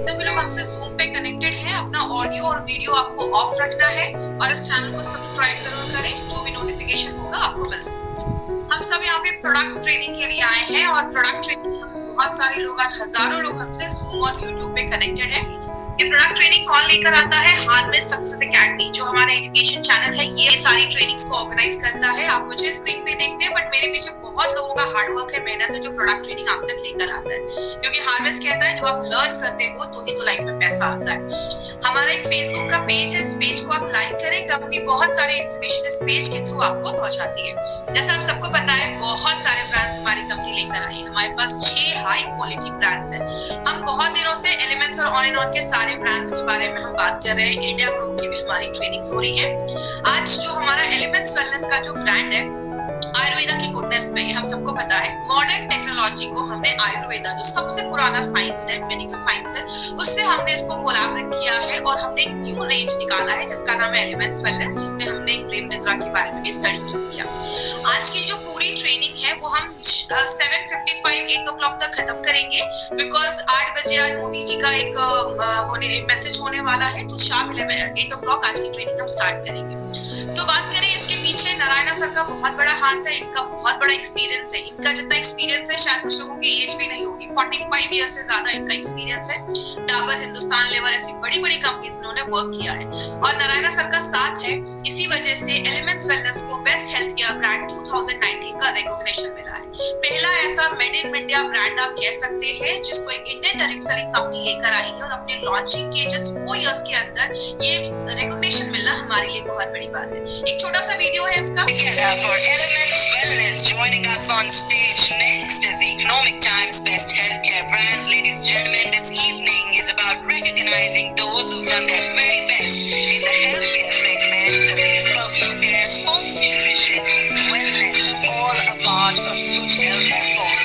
सभी लोग हमसे जूम पे कनेक्टेड हैं। अपना ऑडियो और वीडियो आपको ऑफ रखना है और इस चैनल को सब्सक्राइब जरूर करें, जो भी नोटिफिकेशन होगा आपको मिल। हम सब यहाँ पे प्रोडक्ट ट्रेनिंग के लिए आए हैं और प्रोडक्ट ट्रेनिंग बहुत सारे लोग, आज हजारों लोग हमसे जूम और यूट्यूब पे कनेक्टेड है। ये प्रोडक्ट ट्रेनिंग कौन लेकर आता है? हार्वेस्ट सक्सेस एकेडमी, जो हमारा एजुकेशन चैनल है, ये सारी ट्रेनिंग्स को ऑर्गेनाइज करता है। आप मुझे स्क्रीन पे देखते हैं, बट मेरे पीछे बहुत लोगों का हार्डवर्क है, मेहनत है, जो प्रोडक्ट ट्रेनिंग आप तक लेकर आता है। क्योंकि हार्वेस्ट कहता है जब आप लर्न करते हो तो ही तो लाइफ में पैसा आता है। हमारा एक फेसबुक का पेज है, इस पेज को आप लाइक करें। कंपनी बहुत सारे इन्फॉर्मेशन इस पेज के थ्रू आपको पहुंचाती है। जैसा आप सबको पता है, बहुत सारे ब्रांड्स हमारी कंपनी लेकर आई है। हमारे पास 6 हाई क्वालिटी ब्रांड्स हैं। हम बहुत दिनों से एलिमेंट्स और ऑन एंड ऑन के सारे ब्रांड्स के बारे में हम बात कर रहे हैं। इंडिया ग्रुप की भी हमारी ट्रेनिंग्स हो रही है। आज जो हमारा एलिमेंट्स वेलनेस का जो ब्रांड है, आयुर्वेदा की गुडनेस पे, हम सबको पता है, मॉडर्न टेक्नोलॉजी को हमने आयुर्वेदा, जो सबसे पुराना साइंस है, मेडिकल साइंस है, उससे हमने इसको कोलैबोरेट किया है और हमने एक न्यू रेंज निकाला है जिसका नाम है एलिमेंट्स वेलनेस, जिसमें हमने प्रेम निद्रा के बारे में भी स्टडी किया। आज की जो पूरी ट्रेनिंग है वो हम 7:55 8 o'clock तक खत्म करेंगे, बिकॉज 8 बजे आज मोदी जी का एक मैसेज होने वाला है, तो शार्प 8 o'clock आज की ट्रेनिंग हम स्टार्ट करेंगे। तो बात करें इसके पीछे, नारायणा सर का बहुत बड़ा हाथ है, इनका बहुत बड़ा एक्सपीरियंस है। इनका जितना एक्सपीरियंस है शायद कुछ लोगों की एज भी नहीं होगी। 45 ईयर से ज्यादा इनका एक्सपीरियंस है। डाबर, हिंदुस्तान लेवर, ऐसी बड़ी बड़ी कंपनीज में उन्होंने वर्क किया है और नारायणा सर का साथ है। इसी वजह से एलिमेंट्स वेलनेस को बेस्ट हेल्थ केयर ब्रांड 2019 का रिकॉग्निशन मिला है। पहला ऐसा मेड इन इंडिया ब्रांड आप कह सकते हैं जिसको एक इंडियन टेरिक्सरी कंपनी लेकर आई है और अपने लॉन्चिंग के जस्ट 4 इयर्स के अंदर ये रिकॉग्निशन मिलना हमारे लिए बहुत बड़ी बात है। एक छोटा सा वीडियो है इसका। For Elements Wellness, joining us on stage next is the Economic Times Best Healthcare Brands. Ladies and gentlemen, this evening is about recognizing those who've done their very best in the healthcare segment, be it personal care, sports nutrition, wellness, all a part of good health and home.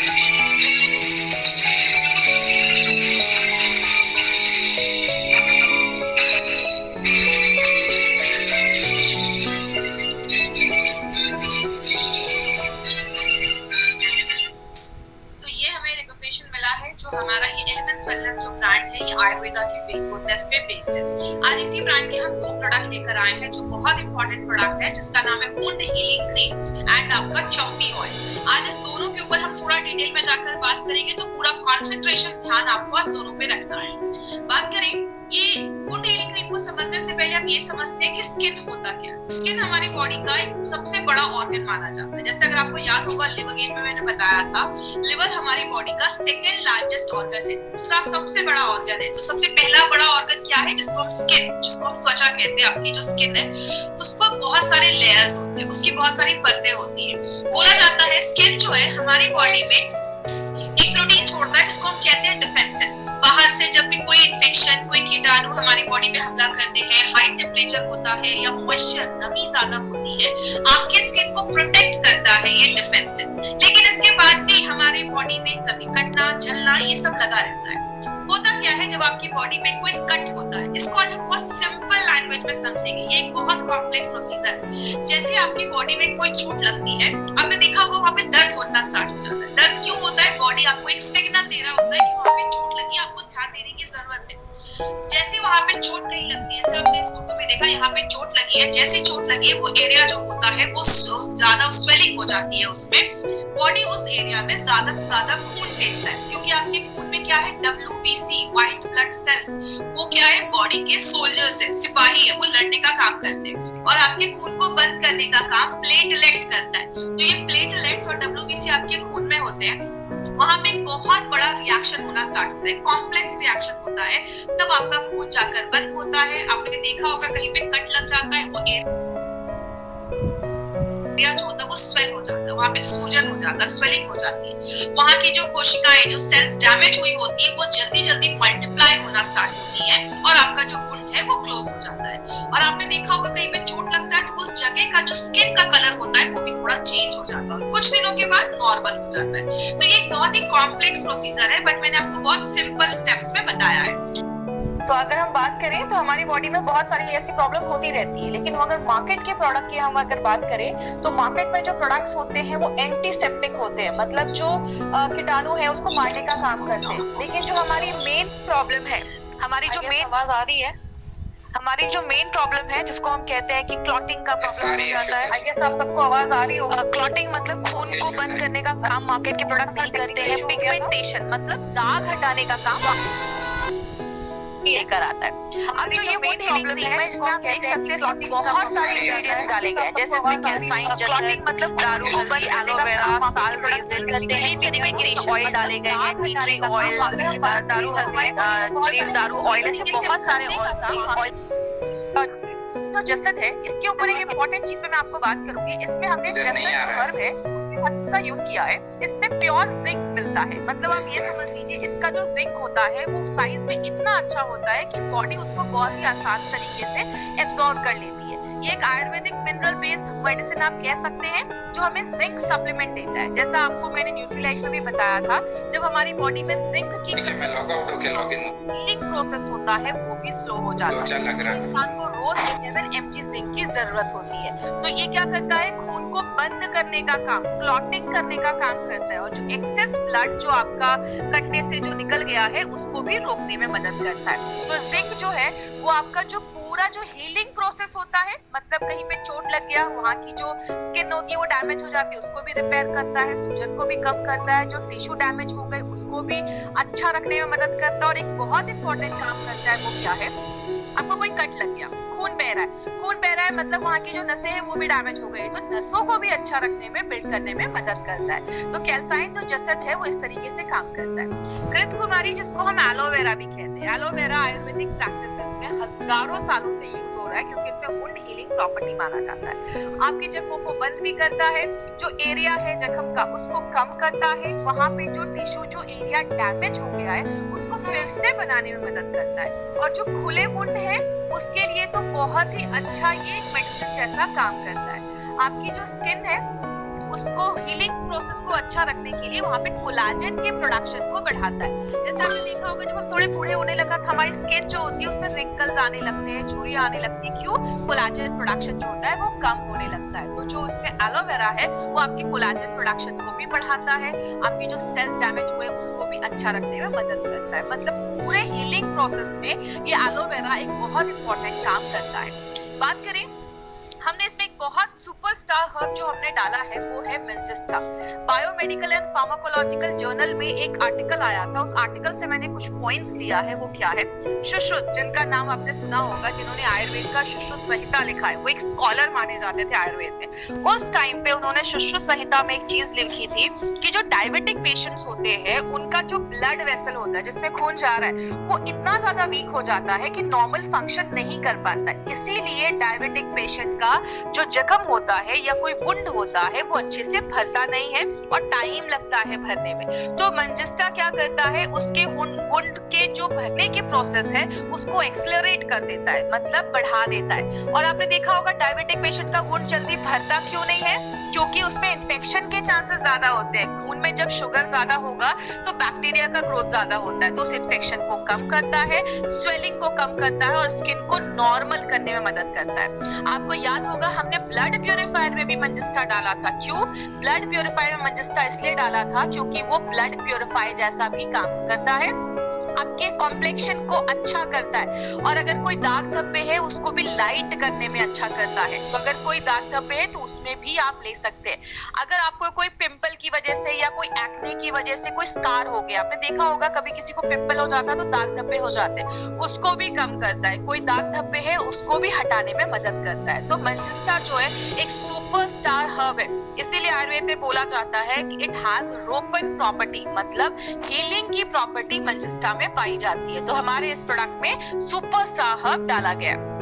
हमारा ये elements wellness जो brand है, ये आयुर्वेदा की goodness पे based है। आज इसी ब्रांड के हम 2 प्रोडक्ट लेकर आए हैं जो बहुत इंपॉर्टेंट प्रोडक्ट है, जिसका नाम है वुंड हीलिंग क्रीम एंड आपका चॉपी ऑयल। आज इस दोनों के ऊपर हम थोड़ा डिटेल में जाकर बात करेंगे, तो पूरा कंसंट्रेशन ध्यान आपको दोनों पे रखना है। बात करें ये वुंड हीलिंग क्रीम को समझने से पहले आप ये समझते हैं कि स्किन होता क्या है। स्किन हमारी बॉडी का एक सबसे बड़ा ऑर्गन माना जाता है। जैसे अगर आपको याद होगा, लिवर गेम में मैंने बताया था, लिवर हमारी बॉडी का सेकंड लार्जेस्ट ऑर्गन है, दूसरा सबसे बड़ा ऑर्गन है। तो सबसे पहला बड़ा ऑर्गन क्या है, जिसको हम स्किन, जिसको हम त्वचा कहते हैं, अपनी जो स्किन है उसको बहुत सारे लेयर्स होते हैं, उसकी बहुत सारी परतें होती है। बोला जाता है स्किन जो है हमारी बॉडी में एक प्रोटीन छोड़ता है जिसको हम कहते हैं डिफेंसिव। बाहर से जब भी कोई इन्फेक्शन, कोई कीटाणु हमारी बॉडी पे हमला करते हैं, हाई टेम्परेचर होता है या मॉइस्चर, नमी ज्यादा होती है, आपके स्किन को प्रोटेक्ट करता है ये डिफेंसिव। लेकिन इसके बाद भी हमारी बॉडी में कभी कटना, जलना, ये सब लगा रहता है। होता क्या है जब आपकी बॉडी में कोई कट होता है, इसको आज हम बहुत सिंपल लैंग्वेज में समझेंगे। ये एक बहुत कॉम्प्लेक्स प्रोसीजर है। जैसे आपकी बॉडी में कोई चोट लगती है, आपने देखा होगा वहां पे दर्द होना स्टार्ट हो जाता है। दर्द क्यों होता है? बॉडी आपको एक सिग्नल दे रहा होता है कि वहां पे चोट लगी, आपको ध्यान देने की जरूरत है। जैसे वहां पे चोट नहीं लगती है, जैसे आपने इस फोटो में देखा, यहाँ पे चोट लगी है, जैसे चोट लगी है वो एरिया जो होता है वो ज्यादा स्वेलिंग हो जाती है, उसमें बॉडी उस एरिया में ज्यादा से ज्यादा खून भेजता है। क्योंकि आपके खून में क्या है, WBC, व्हाइट ब्लड सेल्स, वो क्या है, बॉडी के सोल्जर्स है, सिपाही है, वो लड़ने का काम करते हैं। और आपके खून को बंद करने का काम प्लेटलेट्स करता है। तो ये प्लेटलेट्स और WBC आपके खून में होते हैं, वहां पे बहुत बड़ा रिएक्शन होना स्टार्ट होता है, कॉम्प्लेक्स रिएक्शन होता है, तब आपका खून जाकर बंद होता है। आपने देखा होगा कहीं पे कट लग जाता है, वो एरिया जो होता है वो स्वेल हो जाता है, वहां पे सूजन हो जाता है, स्वेलिंग हो जाती है। वहां की जो कोशिकाएं, जो सेल्स डैमेज हुई होती है, वो जल्दी जल्दी मल्टीप्लाई होना स्टार्ट होती है और आपका जो वुंड है वो क्लोज हो जाता है। और आपने देखा होगा कहीं पे चोट लगता है तो उस जगह का जो स्किन का कलर होता है वो भी थोड़ा चेंज हो जाता है, कुछ दिनों के बाद नॉर्मल हो जाता है। तो ये बहुत ही कॉम्प्लेक्स प्रोसीजर है, बट मैंने आपको बहुत सिंपल स्टेप्स में बताया है। तो अगर हम बात करें तो हमारी बॉडी में बहुत सारी ऐसी प्रॉब्लम होती रहती है, लेकिन अगर मार्केट के प्रोडक्ट की हम अगर बात करें तो मार्केट में जो प्रोडक्ट्स होते हैं वो एंटीसेप्टिक होते हैं, मतलब जो कीटाणु है उसको मारने का काम करते हैं। लेकिन जो हमारी मेन प्रॉब्लम है हमारी जो मेन आवाज आ रही है, हमारी जो मेन प्रॉब्लम है जिसको हम कहते हैं कि क्लॉटिंग का प्रॉब्लम हो जाता है। आई गेस आप सबको आवाज आ रही होगी। क्लॉटिंग मतलब खून को बंद करने का काम मार्केट के प्रोडक्ट नहीं करते हैं। पिगमेंटेशन मतलब दाग हटाने का काम लेकर आता है। अब जो ये मेन प्रॉब्लम है इसमें आप देख सकते हैं इसमें बहुत सारे इंग्रेडिएंट्स डाले गए हैं, जैसे इसमें कैल्साइन, क्लॉटिंग मतलब दारू बंद, एलोवेरा, साल रेजिन, पिगमेंटेशन ऑयल डाले गए हैं, टी ट्री ऑयल, दारू हल्दी, दारू ऑयल, ऐसे बहुत सारे ऑयल। जो जसद है इसके ऊपर एक इम्पोर्टेंट चीज पे मैं आपको बात करूंगी। इसमें हमने जसद हर्ब है का यूज किया है। इसमें प्योर जिंक मिलता है, मतलब आप ये समझ लीजिए इसका जो जिंक होता है वो साइज में इतना अच्छा होता है कि बॉडी उसको बहुत ही आसान तरीके से एब्जॉर्ब कर लेती है। ये एक आयुर्वेदिक मिनरल बेस्ड मेडिसिन आप कह सकते हैं जो हमें जिंक सप्लीमेंट देता है। जैसा आपको मैंने न्यूट्रीलाइज में भी बताया था, जब हमारी बॉडी में जिंक की हीलिंग प्रोसेस होता है वो भी स्लो हो जाता है। इंसान को रोज 11 mg जिंक की जरूरत होती है। तो ये क्या करता है, खून को बंद करने का काम, क्लॉटिंग करने का काम करता है, और जो एक्सेस ब्लड जो आपका कटने से जो निकल गया है उसको भी रोकने में मदद करता है। तो जिंक जो है वो आपका जो पूरा जो हीलिंग प्रोसेस होता है, मतलब कहीं पे चोट लग गया, वहाँ की जो स्किन होगी वो डैमेज हो जाती है, उसको भी रिपेयर करता है, सूजन को भी कम करता है, जो टिश्यू डैमेज हो गए उसको भी अच्छा रखने में मदद करता है। और एक बहुत इंपॉर्टेंट काम करता है, वो क्या है, आपको कोई कट लग गया, खून बह रहा है, खून बह रहा है मतलब वहाँ की जो नसें हैं वो भी डैमेज हो गई, तो नसों को भी अच्छा रखने में, बिल्ड करने में मदद करता है। तो कैल्साइन जो जसद है वो इस तरीके से काम करता है। कृतकुमारी जिसको हम एलोवेरा भी कहते हैं, एलोवेरा आयुर्वेदिक प्रैक्टिसेस में हजारों सालों से यूज हो रहा है क्योंकि इसमें वुंड हीलिंग प्रॉपर्टी माना जाता है। आपकी जख्मों को बंद भी करता है, जो एरिया है जख्म का उसको कम करता है, वहाँ पे जो टिश्यू जो एरिया डैमेज हो गया है उसको फिर से बनाने में मदद करता है। और जो खुले वुंड है उसके लिए तो बहुत ही अच्छा ये मेडिसिन जैसा काम करता है। आपकी जो स्किन है उसको हीलिंग प्रोसेस को अच्छा रखने के लिए वहाँ पे कोलाजन के प्रोडक्शन को बढ़ाता है। जैसे आपने देखा होगा जब हम थोड़े बूढ़े होने लगा था हमारी स्किन जो होती है उसमें रिंकल्स आने लगते हैं, झुर्रियां आने लगती है, क्यों, कोलाजन प्रोडक्शन जो होता है वो कम होने लगता है। तो जो उसमें एलोवेरा है वो आपकी कोलाजन प्रोडक्शन को भी बढ़ाता है, आपकी जो सेल्स डैमेज हुए उसको भी अच्छा रखने में मदद करता है। मतलब पूरे हीलिंग प्रोसेस में ये एलोवेरा एक बहुत इंपॉर्टेंट काम करता है। बात करें, हमने इसमें एक बहुत सुपरस्टार हर्ब जो हमने डाला है वो है मैंजिस्टा। बायोमेडिकल एंड फार्माकोलॉजिकल जर्नल में एक आर्टिकल आया था, उस आर्टिकल से मैंने कुछ पॉइंट्स लिया है। वो क्या है, सुश्रुत, जिनका नाम आपने सुना होगा, जिन्होंने आयुर्वेद का सुश्रुत संहिता लिखा है, वो एक स्कॉलर माने जाते थे आयुर्वेद में। उस टाइम पे उन्होंने सुश्रुत संहिता में एक चीज लिखी थी कि जो डायबिटिक पेशेंट्स होते हैं उनका जो ब्लड वेसल होता है जिसमें खून जा रहा है वो इतना ज्यादा वीक हो जाता है कि नॉर्मल फंक्शन नहीं कर पाता है। इसीलिए डायबिटिक पेशेंट का जो जख्म होता है या कोई वुंड होता है वो अच्छे से भरता नहीं है और टाइम लगता है भरने में। तो मैंजिस्टा क्या करता है, उसके वुंड के जो भरने के प्रोसेस है उसको एक्सेलरेट कर देता है, मतलब बढ़ा देता है। और आपने देखा होगा डायबिटिक पेशेंट का वुंड जल्दी भरता क्यों नहीं है, क्योंकि उसमें इन्फेक्शन के चांसेस ज्यादा होते हैं। खून में जब शुगर ज्यादा होगा तो बैक्टीरिया का ग्रोथ ज्यादा होता है, तो उस इन्फेक्शन को कम करता है, स्वेलिंग को कम करता है और स्किन को नॉर्मल करने में मदद करता है। आपको याद होगा हमने ब्लड प्यूरिफायर में भी मैंजिस्टा डाला था। क्यों, ब्लड प्यूरिफायर में मैंजिस्टा इसलिए डाला था क्योंकि वो ब्लड प्यूरिफायर जैसा भी काम करता है, आपके कॉम्प्लेक्शन को अच्छा करता है। और अगर कोई दाग धब्बे है उसको भी लाइट करने में अच्छा करता है। तो अगर कोई दाग धब्बे है तो उसमें भी आप ले सकते हैं। अगर आपको कोई पिंपल की वजह से या कोई एक्ने की वजह से कोई स्कार हो गया, आपने देखा होगा कभी किसी को पिंपल हो जाता है तो दाग धब्बे हो जाते हैं, उसको भी कम करता है। कोई दाग धब्बे है उसको भी हटाने में मदद करता है। तो मैंजिस्टा जो है एक सुपरस्टार हर्ब है, इसीलिए आयुर्वेद में बोला जाता है कि इट हैज रोपन प्रॉपर्टी, मतलब हीलिंग की प्रॉपर्टी मैंजिस्टा में पाई जाती है। तो हमारे इस प्रोडक्ट में सुपरस्टार हर्ब डाला गया।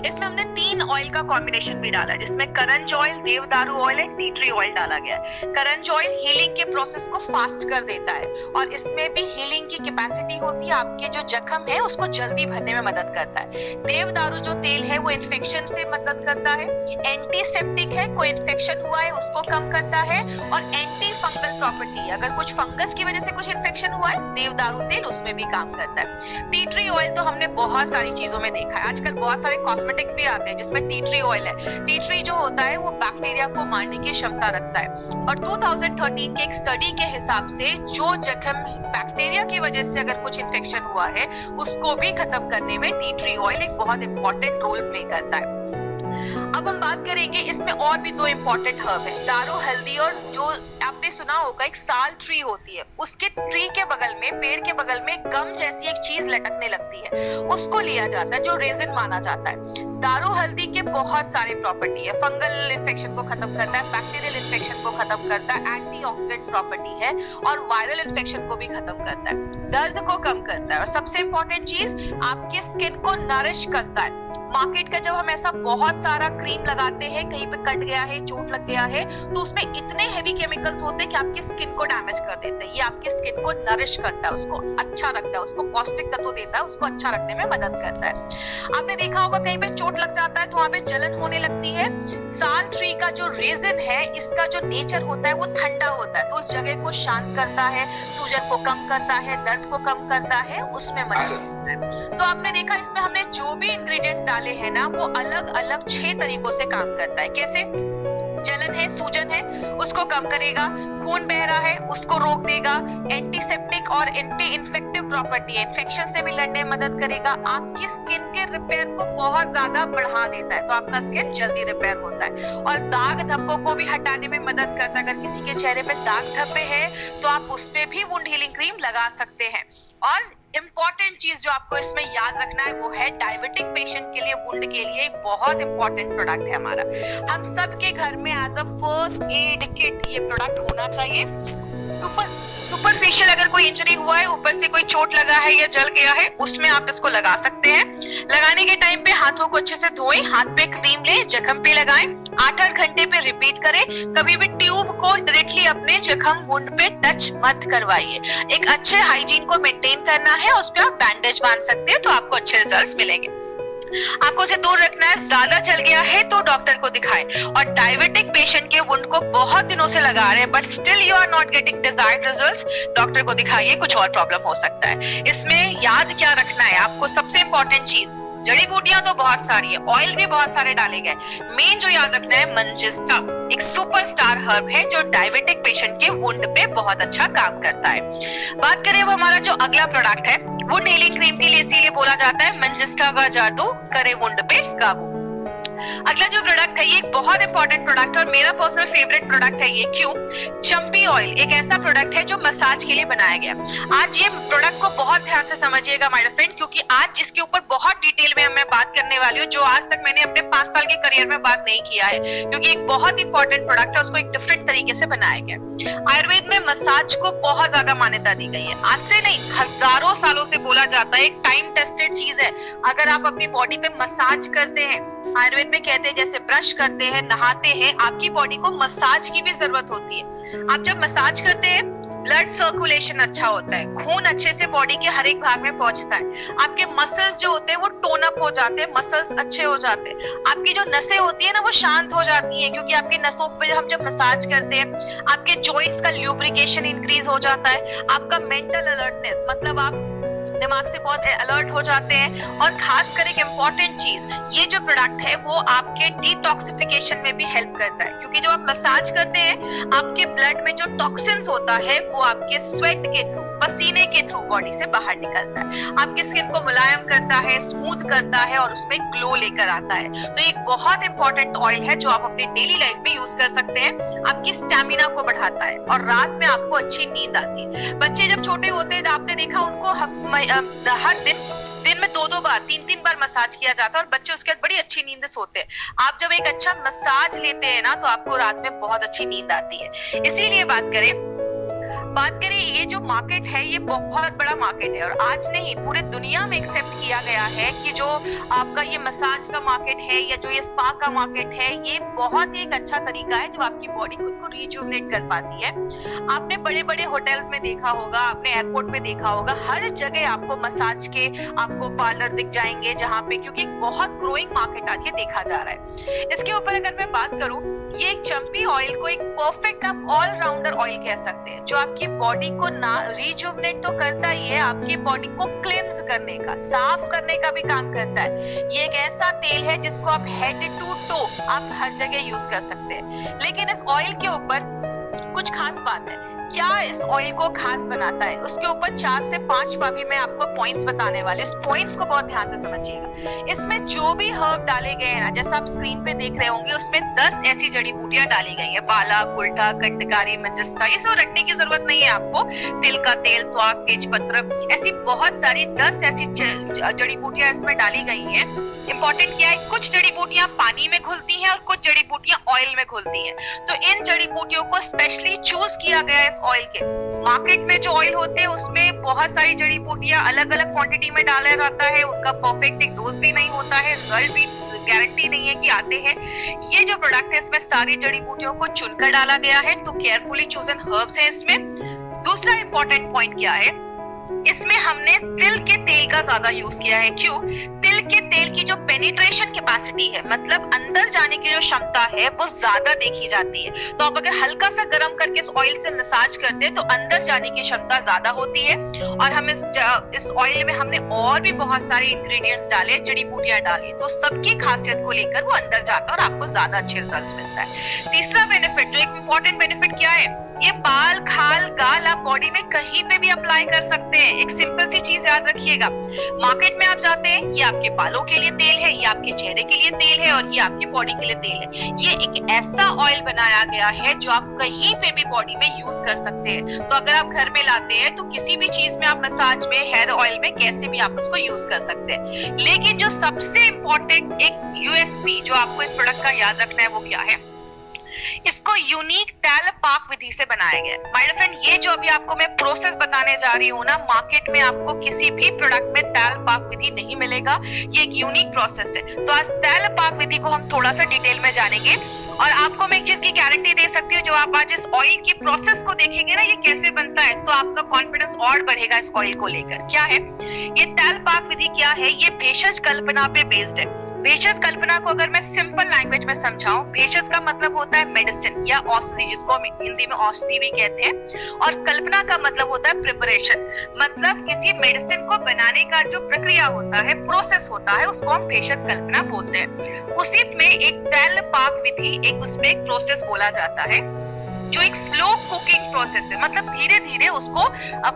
इसमें हमने 3 ऑयल का कॉम्बिनेशन भी डाला है, जिसमें करंज ऑयल, देवदारू oil and tea tree oil डाला गया है। करंज ऑयल हीलिंग के प्रोसेस को फास्ट कर देता है और इसमें भी हीलिंग की कैपेसिटी होती है, आपके जो जख्म है उसको जल्दी भरने में मदद करता है। देवदारू जो तेल है वो इन्फेक्शन से मदद करता है, एंटीसेप्टिक है, कोई इन्फेक्शन हुआ है उसको कम करता है और एंटी फंगल प्रॉपर्टी है, अगर कुछ फंगस की वजह से कुछ इन्फेक्शन हुआ है, देवदारू तेल उसमें भी काम करता है। टी ट्री ऑयल तो हमने बहुत सारी चीजों में देखा है, आजकल बहुत सारे कॉस्मेटिक्स भी आते हैं जिसमें टी ट्री ऑयल है। टी ट्री जो होता है वो बैक्टीरिया को मारने की क्षमता रखता है, और 2013 के एक स्टडी के हिसाब से जो जख्म बैक्टीरिया की वजह से अगर कुछ इन्फेक्शन हुआ है उसको भी खत्म करने में टी ट्री ऑयल एक बहुत इंपॉर्टेंट रोल प्ले करता है। अब हम बात करेंगे, इसमें और भी दो इंपॉर्टेंट हर्ब है, दारू हल्दी, और जो आपने सुना होगा एक साल ट्री होती है, उसके ट्री के बगल में, पेड़ के बगल में गम जैसी एक चीज लटकने लगती है, उसको लिया जाता है जो रेजिन माना जाता है। दारू हल्दी के बहुत सारे प्रॉपर्टी है, फंगल इन्फेक्शन को खत्म करता है, बैक्टीरियल इन्फेक्शन को खत्म करता है, एंटीऑक्सीडेंट प्रॉपर्टी है, और वायरल इन्फेक्शन को भी खत्म करता है, दर्द को कम करता है, और सबसे इंपॉर्टेंट चीज आपकी स्किन को नरिश करता है। मार्केट का जब हम ऐसा बहुत सारा क्रीम लगाते हैं, कहीं पे कट गया है, चोट लग गया है, तो उसमें इतने हेवी केमिकल्स होते हैं कि आपकी स्किन को डैमेज कर देते हैं। ये आपकी स्किन को नरिश करता है, उसको अच्छा रखता है, उसको पौष्टिक तत्व देता है, उसको अच्छा रखने में मदद करता है। आपने देखा होगा कहीं पे चोट लग जाता है तो वहां पे जलन होने लगती है। साल ट्री का जो रेजिन है, इसका जो नेचर होता है वो ठंडा होता है, तो उस जगह को शांत करता है, सूजन को कम करता है, दर्द को कम करता है, उसमें मदद करता है। तो आपने देखा इसमें हमने जो भी इंग्रेडिएंट्स डाले हैं ना, वो अलग अलग 6 तरीकों से काम करता है। कैसे? जलन है, सूजन है, उसको कम करेगा, खून बह रहा है उसको रोक देगा, एंटीसेप्टिक और एंटी इन्फेक्टिव प्रॉपर्टी है, इन्फेक्शन से भी लड़ने में मदद करेगा, आपकी स्किन के रिपेयर को बहुत ज्यादा बढ़ा देता है, तो आपका स्किन जल्दी रिपेयर होता है, और दाग धब्बों को भी हटाने में मदद करता है। अगर किसी के चेहरे पे दाग धब्बे हैं तो आप उस पे भी वुंड हीलिंग क्रीम लगा सकते हैं। और इंपॉर्टेंट चीज जो आपको इसमें याद रखना है वो है डायबिटिक पेशेंट के लिए, वुंड के लिए बहुत इंपॉर्टेंट प्रोडक्ट है हमारा। हम सबके घर में as a first aid kit ये प्रोडक्ट होना चाहिए। सुपरफिशियल अगर कोई इंजरी हुआ है, ऊपर से कोई चोट लगा है या जल गया है, उसमें आप इसको लगा सकते हैं। लगाने के टाइम पे हाथों को अच्छे से धोएं, हाथ पे क्रीम लें, जख्म पे लगाएं, 8-8 घंटे पे रिपीट करें। कभी भी ट्यूब को डायरेक्टली अपने जख्म वुंड पे टच मत करवाइए। एक अच्छे हाइजीन को मेंटेन करना है, उस पे आप बैंडेज बांध सकते हैं, तो आपको अच्छे रिजल्ट्स मिलेंगे। आंखों से दूर रखना है, ज्यादा चल गया है तो डॉक्टर को दिखाएं। और डायबिटिक पेशेंट के वुंड को बहुत दिनों से लगा रहे हैं but still you are not getting desired results, doctor को दिखाइए, कुछ और प्रॉब्लम हो सकता है। इसमें याद क्या रखना है आपको, सबसे इंपॉर्टेंट चीज, जड़ी बूटियां तो बहुत सारी है, ऑयल भी बहुत सारे डाले गए, मेन जो याद रखना है मंजिस्टा एक सुपरस्टार हर्ब है जो डायबिटिक पेशेंट के वुंड पे बहुत अच्छा काम करता है। बात करें वो हमारा जो अगला प्रोडक्ट है, वुंड हीलिंग क्रीम के लिए इसीलिए बोला जाता है मंजिस्टा का जादू करे वुंड पे काबू। अगला जो प्रोडक्ट है ये एक बहुत इंपॉर्टेंट प्रोडक्ट है और मेरा पर्सनल फेवरेट प्रोडक्ट है ये। क्यों? चंपी ऑयल एक ऐसा प्रोडक्ट है जो मसाज के लिए बनाया गया। आज ये प्रोडक्ट को बहुत ध्यान से समझिएगा माय फ्रेंड, क्योंकि आज इसके ऊपर बहुत डिटेल में मैं बात करने वाली हूँ जो आज तक मैंने अपने 5 साल के करियर में बात नहीं किया है, क्योंकि एक बहुत इंपॉर्टेंट प्रोडक्ट है, उसको एक डिफरेंट तरीके से बनाया गया। आयुर्वेद में मसाज को बहुत ज्यादा मान्यता दी गई है, आज से नहीं हजारों सालों से बोला जाता है, एक टाइम टेस्टेड चीज है। अगर आप अपनी बॉडी पे मसाज करते हैं, आयुर्वेद में कहते हैं जैसे ब्रश करते हैं, नहाते हैं, आपकी बॉडी को मसाज की भी जरूरत होती है। आप जब मसाज करते हैं ब्लड सर्कुलेशन अच्छा होता है, खून अच्छे से बॉडी के हर एक भाग में पहुंचता है, आपके मसल्स जो होते हैं वो टोन अप हो जाते हैं, मसल्स अच्छे हो जाते हैं, आपकी जो नसें होती है ना वो शांत हो जाती है, क्योंकि आपकी नसों पे हम जब मसाज करते हैं आपके जॉइंट्स का ल्यूब्रिकेशन इंक्रीज हो जाता है, आपका मेंटल अलर्टनेस मतलब आप दिमाग से बहुत अलर्ट हो जाते हैं। और खासकर एक इम्पॉर्टेंट चीज, ये जो प्रोडक्ट है वो आपके डिटॉक्सिफिकेशन में भी हेल्प करता है, क्योंकि जब आप मसाज करते हैं आपके ब्लड में जो टॉक्सिन्स होता है वो आपके स्वेट के थ्रू, पसीने के थ्रू बॉडी से बाहर निकलता है, आपकी स्किन को मुलायम करता है, स्मूथ करता है और उसमें ग्लो लेकर आता है। तो एक बहुत इंपॉर्टेंट ऑयल है जो आप अपनी डेली लाइफ में यूज कर सकते हैं, आपकी स्टैमिना को बढ़ाता है और रात में आपको अच्छी नींद आती है। बच्चे जब छोटे होते हैं आपने देखा उनको हर दिन में 2-2 बार 3-3 बार मसाज किया जाता है और बच्चे उसके बाद बड़ी अच्छी नींद सोते हैं। आप जब एक अच्छा मसाज लेते हैं ना तो आपको रात में बहुत अच्छी नींद आती है। इसीलिए बात करें ये जो मार्केट है ये बहुत बड़ा मार्केट है और आज नहीं पूरे दुनिया में एक्सेप्ट किया गया है कि जो आपका ये मसाज का मार्केट है या जो ये स्पा का मार्केट है ये बहुत ही एक अच्छा तरीका है जब आपकी बॉडी खुद को रिजुवनेट कर पाती है। आपने बड़े बड़े होटल्स में देखा होगा, आपने एयरपोर्ट में देखा होगा, हर जगह आपको मसाज के आपको पार्लर दिख जाएंगे जहाँ पे, क्योंकि एक बहुत ग्रोइंग मार्केट आज ये देखा जा रहा है। इसके ऊपर अगर मैं बात करूं, ये एक चंपी ऑयल को एक परफेक्ट आप ऑलराउंडर ऑयल कह सकते हैं, जो आपकी बॉडी को ना रिजुवनेट तो करता ही है, आपकी बॉडी को क्लेंस करने का, साफ करने का भी काम करता है। ये एक ऐसा तेल है जिसको आप हेड टू टो आप हर जगह यूज कर सकते हैं। लेकिन इस ऑयल के ऊपर कुछ खास बात है। क्या इस ऑयल को खास बनाता है, उसके ऊपर 4 से 5 भी मैं आपको पॉइंट्स बताने वाले, उस पॉइंट्स को बहुत ध्यान से समझिएगा। इसमें जो भी हर्ब डाले गए हैं ना, जैसा आप स्क्रीन पे देख रहे होंगे, उसमें 10 ऐसी जड़ी बूटियां डाली गई हैं। बाला, गुलटा, कंटकारी, मंजस्ता, ये सब रटने की जरूरत नहीं है आपको। तिल का तेल, त्वाक, तेजपत्र, ऐसी बहुत सारी 10 ऐसी जड़ी बूटियां इसमें डाली गई हैं। इंपॉर्टेंट क्या है, कुछ जड़ी बूटियां पानी में घुलती हैं और कुछ जड़ी बूटियां ऑयल में घुलती हैं। तो इन जड़ी बूटियों को स्पेशली चूज किया गया है इस ऑयल के। मार्केट में जो ऑयल होते हैं उसमें बहुत सारी जड़ी बूटियां अलग अलग क्वांटिटी में डाला जाता है, उनका परफेक्ट एक डोज भी नहीं होता है, रिजल्ट भी गारंटी नहीं है कि आते हैं। ये जो प्रोडक्ट है इसमें सारी जड़ी बूटियों को चुनकर डाला गया है, तो केयरफुली चूजन हर्ब्स है इसमें। दूसरा इंपॉर्टेंट पॉइंट क्या है, इसमें हमने तिल के तेल का ज्यादा यूज किया है। क्यों? तिल के तेल की जो पेनिट्रेशन कैपेसिटी है, मतलब अंदर जाने की जो क्षमता है, वो ज्यादा देखी जाती है। तो आप अगर हल्का सा गर्म करके इस ऑयल से मसाज करते हैं तो अंदर जाने की क्षमता ज्यादा होती है। और हम इस ऑयल में हमने और भी बहुत सारे इंग्रेडिएंट्स डाले, जड़ी बूटियां डाली, तो सबकी खासियत को लेकर वो अंदर जाकर और आपको ज्यादा अच्छे रिजल्ट्स मिलता है। तीसरा बेनिफिट, जो एक इंपॉर्टेंट बेनिफिट क्या है, ये बाल, खाल, गाल आप बॉडी में कहीं पे भी अप्लाई कर सकते हैं। एक सिंपल सी चीज याद रखिएगा, मार्केट में आप जाते हैं, ये आपके बालों के लिए तेल है, ये आपके चेहरे के लिए तेल है और ये आपकी बॉडी के लिए तेल है। ये एक ऐसा ऑयल बनाया गया है जो आप कहीं पे भी बॉडी में यूज कर सकते हैं। तो अगर आप घर में लाते हैं तो किसी भी चीज में आप मसाज में, हेयर ऑयल में, कैसे भी आप उसको यूज कर सकते हैं। लेकिन जो सबसे इंपॉर्टेंट एक यूएसपी जो आपको इस प्रोडक्ट का याद रखना है वो क्या है, इसको यूनिक तैल पाक विधि से बनाया गया है। माय फ्रेंड, ये जो अभी आपको मैं प्रोसेस बताने जा रही हूँ ना, मार्केट में आपको किसी भी प्रोडक्ट में तैल पाक विधि नहीं मिलेगा। ये एक यूनिक प्रोसेस है। तो आज तैल पाक विधि को हम थोड़ा सा डिटेल में जानेंगे और आपको मैं एक चीज की गारंटी दे सकती हूँ, जो आप आज इस ऑयल की प्रोसेस को देखेंगे ना, ये कैसे बनता है, तो आपका कॉन्फिडेंस और बढ़ेगा इस ऑयल को लेकर। क्या है ये तैल पाक विधि, क्या है, ये भेषज कल्पना पे बेस्ड है। भेषज कल्पना को अगर मैं सिंपल लैंग्वेज में समझाऊं, भेषज का मतलब होता है मेडिसिन या औषधि, जिसको हम हिंदी में औषधि भी कहते हैं, और कल्पना का मतलब होता है प्रिपरेशन, मतलब किसी मेडिसिन को बनाने का जो प्रक्रिया होता है, प्रोसेस होता है, उसको हम भेषज कल्पना बोलते हैं। उसी में एक तैल पाक विधि, एक उसमें एक प्रोसेस बोला जाता है, जो एक स्लो कुकिंग प्रोसेस है, मतलब धीरे धीरे उसको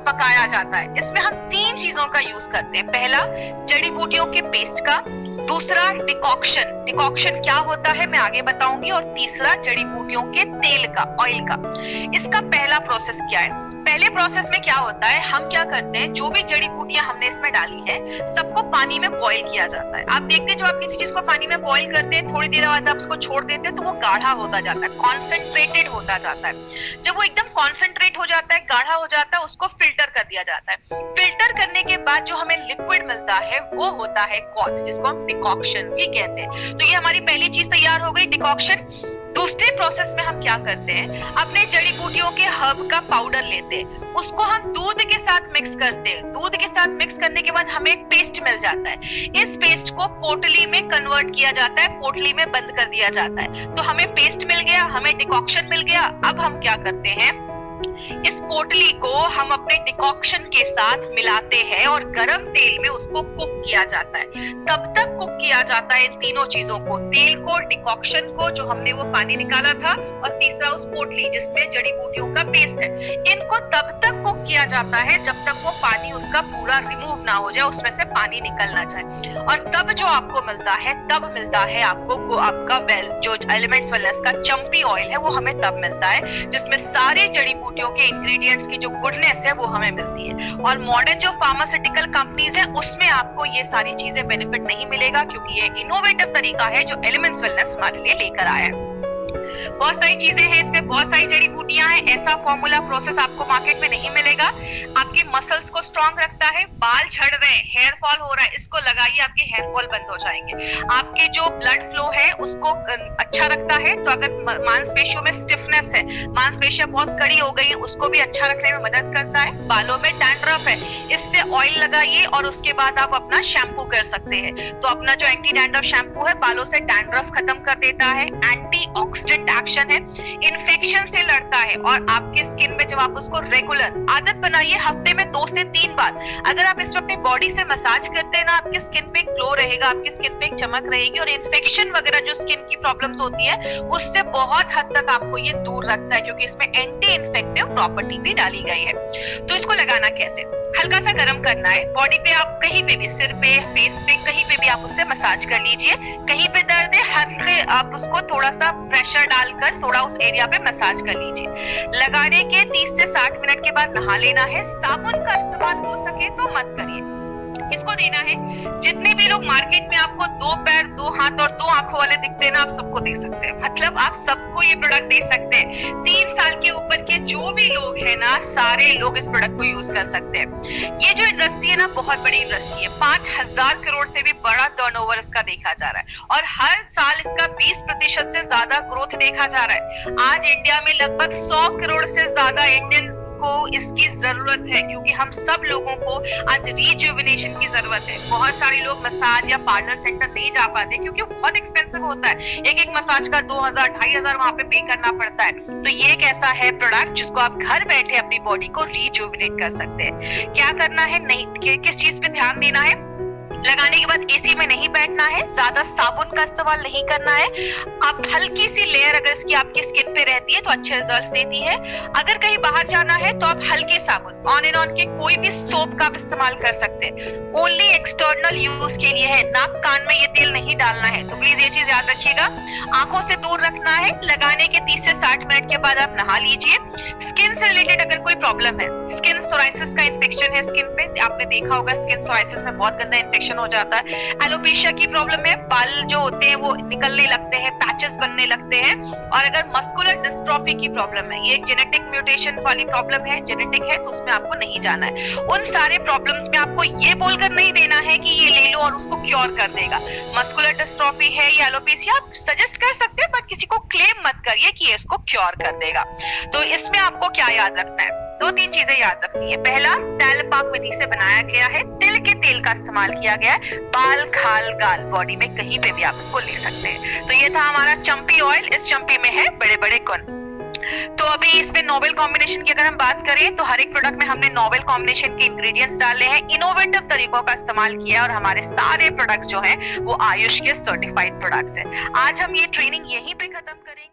पकाया जाता है। इसमें हम 3 चीजों का यूज करते हैं। पहला, जड़ी बूटियों के पेस्ट का, दूसरा डिकॉक्शन, डिकॉक्शन क्या होता है मैं आगे बताऊंगी, और तीसरा जड़ी बूटियों के तेल का, ऑयल का। इसका पहला प्रोसेस क्या है, पहले प्रोसेस में क्या होता है, हम क्या करते हैं, जो भी जड़ी बूटियां हमने इसमें डाली है, सबको पानी में बॉईल किया जाता है। आप देखते हैं जब आप किसी चीज को पानी में बॉईल करते हैं, थोड़ी देर बाद आप उसको छोड़ देते हैं तो वो गाढ़ा होता जाता है, कॉन्सेंट्रेटेड होता जाता है। जब वो एकदम कॉन्सेंट्रेट हो जाता है, गाढ़ा हो जाता है, उसको फिल्टर कर दिया जाता है। फिल्टर करने के बाद जो हमें लिक्विड मिलता है वो होता है कॉथ, जिसको हम डिकॉक्शन भी कहते हैं। तो ये हमारी पहली चीज तैयार हो गई, डिकॉक्शन। दूसरे प्रोसेस में हम क्या करते हैं, अपने जड़ी बूटियों के हर्ब का पाउडर लेते हैं, उसको हम दूध के साथ मिक्स करते हैं। दूध के साथ मिक्स करने के बाद हमें एक पेस्ट मिल जाता है। इस पेस्ट को पोटली में कन्वर्ट किया जाता है, पोटली में बंद कर दिया जाता है। तो हमें पेस्ट मिल गया, हमें डिकॉक्शन मिल गया। अब हम क्या करते हैं, इस पोटली को हम अपने डिकॉक्शन के साथ मिलाते हैं और गरम तेल में उसको कुक किया जाता है। तब तक कुक किया जाता है इन तीनों चीजों को, तेल को, डिकॉक्शन को, जो हमने वो पानी निकाला था, और तीसरा उस पोटली जिसमें जड़ी बूटियों का पेस्ट है। इनको तब तक कुक किया जाता है जब तक वो पानी उसका पूरा रिमूव ना हो जाए, उसमें से पानी निकल ना जाए। और तब जो आपको मिलता है, तब मिलता है आपको आपका जो एलिमेंट्स वेलनेस का चंपी ऑयल है, वो हमें तब मिलता है, जिसमें सारे जड़ी बूटियों के इंग्रेडिएंट्स की जो गुडनेस है वो हमें मिलती है। और मॉडर्न जो फार्मास्यूटिकल कंपनीज है उसमें आपको ये सारी चीजें बेनिफिट नहीं मिलेगा, क्योंकि ये इनोवेटिव तरीका है जो एलिमेंट्स वेलनेस हमारे लिए लेकर आया है। बहुत सारी चीजें हैं इसमें, बहुत सारी जड़ी बूटियां हैं। ऐसा फॉर्मूला प्रोसेस आपको मार्केट में नहीं मिलेगा। आपके मसल्स को स्ट्रॉन्ग रखता है, बाल झड़ रहे हैं, हेयर फॉल हो रहा है, इसको लगाइए, आपके हेयर फॉल बंद हो जाएंगे। आपके जो ब्लड फ्लो है उसको अच्छा रखता है। तो अगर मांसपेशियों में स्टिफनेस है, मांसपेशियां बहुत कड़ी हो गई है, उसको भी अच्छा रखने में मदद करता है। बालों में डैंड्रफ है, इससे ऑयल लगाइए और उसके बाद आप अपना शैम्पू कर सकते हैं। तो अपना जो एंटी डैंड्रफ शैम्पू है बालों से डैंड्रफ खत्म कर देता है, एंटीऑक्सीडेंट एब्जॉर्बेंट एक्शन है, इन्फेक्शन से लड़ता है, और आपके स्किन में जब आप उसको रेगुलर आदत बनाइए, हफ्ते में 2 से 3 बार अगर आप इसको अपनी बॉडी से मसाज करते हैं ना, आपकी स्किन पे ग्लो रहेगा, आपकी स्किन पे एक चमक रहेगी, और इन्फेक्शन वगैरह जो स्किन की प्रॉब्लम्स होती है उससे बहुत हद तक आपको ये दूर रखता है, क्योंकि इसमें एंटी इन्फेक्टिव प्रॉपर्टी भी डाली गई है। तो इसको लगाना कैसे? हल्का सा गर्म करना है बॉडी पे, आप कहीं पे भी, सिर पे, फेस पे, कहीं पे भी आप उससे मसाज कर लीजिए। कहीं पे दर्द है, हल्के आप उसको थोड़ा सा प्रेशर डालकर थोड़ा उस एरिया पे मसाज कर लीजिए। लगाने के 30 से 60 मिनट के बाद नहा लेना है। साबुन का इस्तेमाल हो सके तो मत करिए। किसको देना है? जितने भी लोग मार्केट में आपको 2 पैर, 2 हाथ और 2 आंखों वाले दिखते हैं ना, आप सबको दे सकते हैं। मतलब आप सबको ये प्रोडक्ट दे सकते हैं। 3 साल के ऊपर के जो भी लोग हैं ना, सारे लोग इस प्रोडक्ट को यूज कर सकते हैं। ये जो इंडस्ट्री है ना, बहुत बड़ी इंडस्ट्री है। 5000 करोड़ से भी बड़ा टर्नओवर इसका देखा जा रहा है, और हर साल इसका 20% से ज्यादा ग्रोथ देखा जा रहा है। आज इंडिया में लगभग 100 करोड़ से ज्यादा इंडियंस को इसकी जरूरत है, क्योंकि हम सब लोगों को आज रिजुविनेशन की जरूरत है। बहुत सारे लोग मसाज या पार्लर सेंटर नहीं जा पाते, क्योंकि बहुत एक्सपेंसिव होता है। एक मसाज का 2000, 2500 वहां पे पे करना पड़ता है। तो ये एक ऐसा है प्रोडक्ट जिसको आप घर बैठे अपनी बॉडी को रिजुविनेट कर सकते हैं। क्या करना है, नहीं किस चीज पे ध्यान देना है? लगाने के बाद एसी में नहीं बैठना है, ज्यादा साबुन का इस्तेमाल नहीं करना है। आप हल्की सी लेयर अगर इसकी आपकी स्किन पे रहती है तो अच्छे रिजल्ट्स देती है। अगर कहीं बाहर जाना है तो आप हल्के साबुन, ऑन एंड ऑन के कोई भी सोप का आप इस्तेमाल कर सकते हैं। ओनली एक्सटर्नल यूज के लिए है, नाक कान में ये तेल नहीं डालना है। तो प्लीज ये चीज याद रखिएगा। आंखों से दूर रखना है। लगाने के 30 से 60 मिनट के बाद आप नहा लीजिए। स्किन से रिलेटेड अगर कोई प्रॉब्लम है, स्किन सोराइसिस का इन्फेक्शन है स्किन पे, आपने देखा होगा स्किन सोराइसिस में बहुत गंदा इन्फेक्शन हो जाता है। एलोपेशिया की प्रॉब्लम है, बाल जो होते हैं वो निकलने लगते हैं, पैचेस बनने लगते हैं। और अगर मस्कुलर डिस्ट्रॉफी की प्रॉब्लम है, ये एक जेनेटिक म्यूटेशन वाली प्रॉब्लम है, जेनेटिक है, तो उसमें आपको नहीं जाना है। उन सारे प्रॉब्लम्स में आपको ये बोलकर नहीं देना है कि ये ले लो और उसको क्योर कर देगा। मस्कुलर डिस्ट्रॉफी है या एलोपेशिया, आप सजेस्ट कर सकते हैं, बट किसी को क्लेम मत करिए कि इसको क्योर कर देगा। तो इसमें आपको क्या याद रखना है? 2-3 चीजें याद रखनी है। पहला, तैल पाक विधि से बनाया गया है, तिल के तेल का इस्तेमाल किया गया है। बाल, खाल, गाल, बॉडी में कहीं पे भी आप इसको ले सकते हैं। तो ये था हमारा चंपी ऑयल। इस चंपी में है बड़े बड़े गुण। तो अभी इसमें नोवेल कॉम्बिनेशन की अगर हम बात करें तो हर एक प्रोडक्ट में हमने नोवेल कॉम्बिनेशन के इंग्रेडिएंट्स डाले हैं, इनोवेटिव तरीकों का इस्तेमाल किया, और हमारे सारे प्रोडक्ट्स जो हैं वो आयुष के सर्टिफाइड प्रोडक्ट्स हैं। आज हम ये ट्रेनिंग यहीं पे खत्म करेंगे।